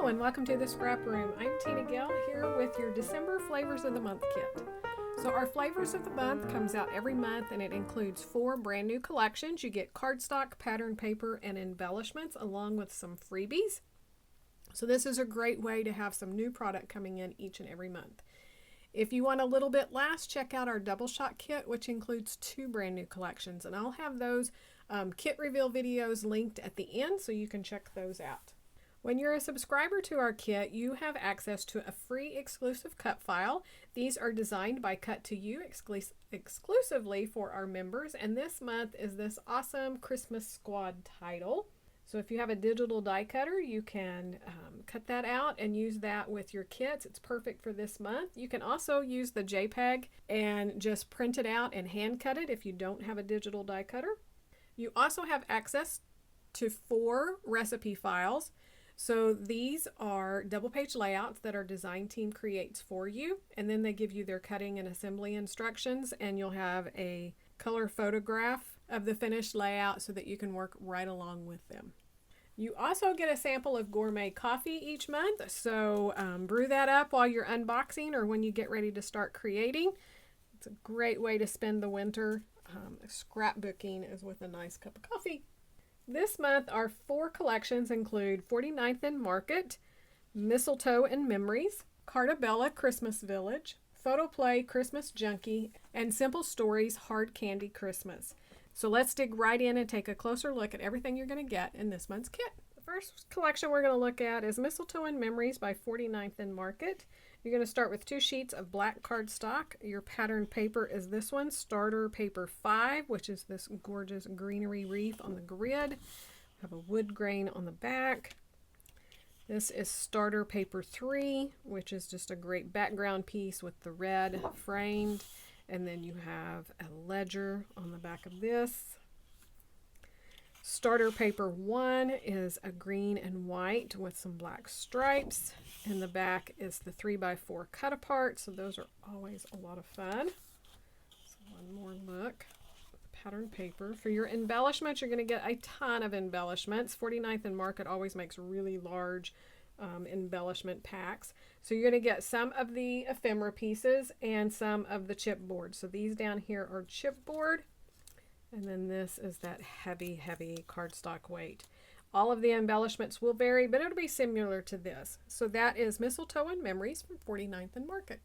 and welcome to the Scrap Room. I'm Tina Gill here with your December Flavors of the Month kit. So our Flavors of the Month comes out every month and it includes 4 brand new collections. You get cardstock, pattern paper, and embellishments along with some freebies. So this is a great way to have some new product coming in each and every month. If you want a little bit less, check out our double shot kit, which includes 2 brand new collections, and I'll have those kit reveal videos linked at the end so you can check those out. When you're a subscriber to our kit, you have access to a free exclusive cut file. These are designed by Cut to You exclusively for our members, and this month is this awesome Christmas Squad title. So if you have a digital die cutter, you can cut that out and use that with your kits. It's perfect for this month. You can also use the JPEG and just print it out and hand cut it if you don't have a digital die cutter. You also have access to 4 recipe files. So these are double page layouts that our design team creates for you, and then they give you their cutting and assembly instructions, and you'll have a color photograph of the finished layout so that you can work right along with them. You also get a sample of gourmet coffee each month, so brew that up while you're unboxing or when you get ready to start creating. It's a great way to spend the winter. Scrapbooking is with a nice cup of coffee. This month, our 4 collections include 49th and Market, Mistletoe and Memories, Cartabella Christmas Village, Photoplay Christmas Junkie, and Simple Stories Hard Candy Christmas. So let's dig right in and take a closer look at everything you're going to get in this month's kit. The first collection we're going to look at is Mistletoe and Memories by 49th and Market. You're going to start with 2 sheets of black cardstock. Your pattern paper is this one, Starter Paper 5, which is this gorgeous greenery wreath on the grid. We have a wood grain on the back. This is Starter Paper 3, which is just a great background piece with the red framed. And then you have a ledger on the back of this. Starter Paper 1 is a green and white with some black stripes. And the back is the 3x4 cut apart, so those are always a lot of fun. So one more look at the pattern paper. For your embellishments, you're going to get a ton of embellishments. 49th and Market always makes really large embellishment packs. So you're going to get some of the ephemera pieces and some of the chipboard. So these down here are chipboard. And then this is that heavy, heavy cardstock weight. All of the embellishments will vary, but it'll be similar to this. So that is Mistletoe and Memories from 49th and Market.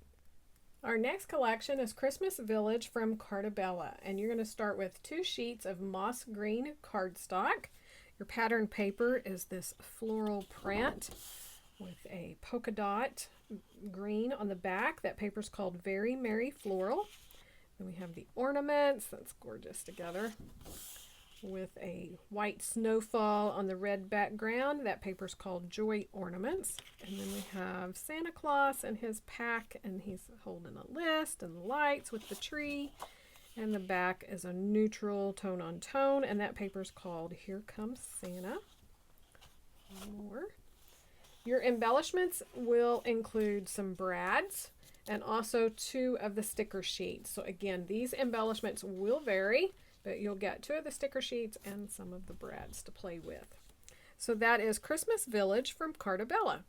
Our next collection is Christmas Village from Cartabella. And you're going to start with 2 sheets of moss green cardstock. Your pattern paper is this floral print with a polka dot green on the back. That paper's called Very Merry Floral. Then we have the ornaments, that's gorgeous together, with a white snowfall on the red background. That paper's called Joy Ornaments. And then we have Santa Claus and his pack, and he's holding a list and the lights with the tree. And the back is a neutral tone on tone, and that paper's called Here Comes Santa. One more. Your embellishments will include some brads and also 2 of the sticker sheets. So again, these embellishments will vary, but you'll get 2 of the sticker sheets and some of the brads to play with. So that is Christmas Village from Cartabella.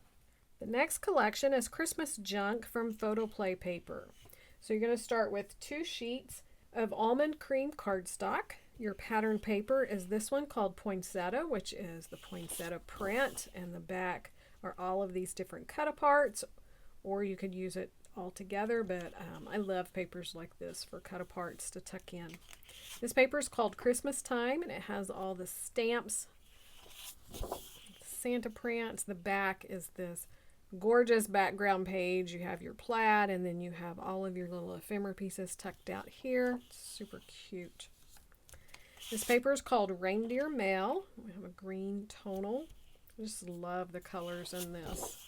The next collection is Christmas Junk from Photoplay Paper. So you're going to start with 2 sheets of almond cream cardstock. Your pattern paper is this one called Poinsettia, which is the poinsettia print, and the back are all of these different cut aparts, or you could use it all together, but I love papers like this for cut aparts to tuck in. This paper is called Christmas Time, and it has all the stamps, Santa prints. The back is this gorgeous background page. You have your plaid, and then you have all of your little ephemera pieces tucked out here. Super cute. This paper is called Reindeer Mail. We have a green tonal. I just love the colors in this.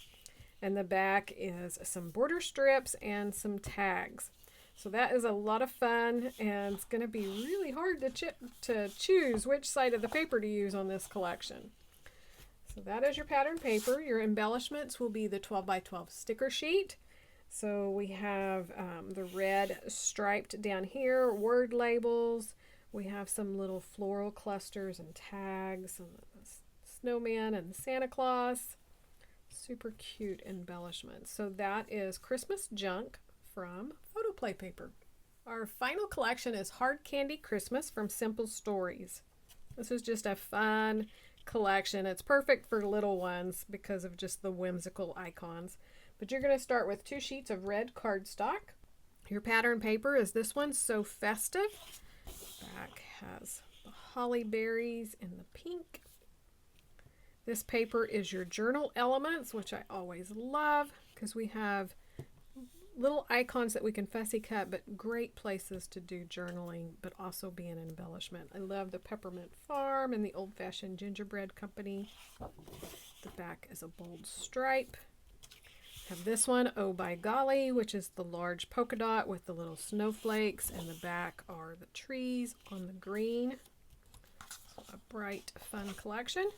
And the back is some border strips and some tags. So that is a lot of fun, and it's going to be really hard to choose which side of the paper to use on this collection. So that is your pattern paper. Your embellishments will be the 12x12 sticker sheet. So we have the red striped down here, word labels. We have some little floral clusters and tags, and the snowman and Santa Claus. Super cute embellishments. So that is Christmas Junk from Photoplay Paper. Our final collection is Hard Candy Christmas from Simple Stories. This is just a fun collection. It's perfect for little ones because of just the whimsical icons. But you're going to start with 2 sheets of red cardstock. Your pattern paper is this one, So Festive. Back has the holly berries and the pink. This paper is your journal elements, which I always love because we have little icons that we can fussy cut, but great places to do journaling, but also be an embellishment. I love the Peppermint Farm and the Old Fashioned Gingerbread Company. The back is a bold stripe. Have this one, Oh by Golly, which is the large polka dot with the little snowflakes, and the back are the trees on the green. So a bright, fun collection.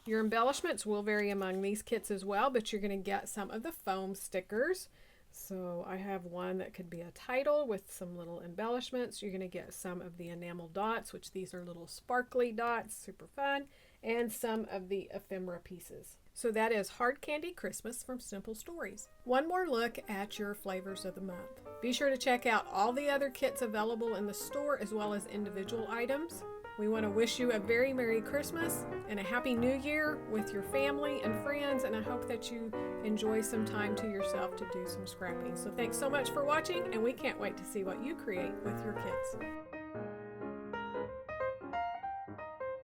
Your embellishments will vary among these kits as well, but you're going to get some of the foam stickers. So I have one that could be a title with some little embellishments. You're going to get some of the enamel dots, which these are little sparkly dots, super fun, and some of the ephemera pieces. So that is Hard Candy Christmas from Simple Stories. One more look at your flavors of the month. Be sure to check out all the other kits available in the store as well as individual items. We want to wish you a very Merry Christmas and a Happy New Year with your family and friends, and I hope that you enjoy some time to yourself to do some scrapping. So thanks so much for watching, and we can't wait to see what you create with your kits.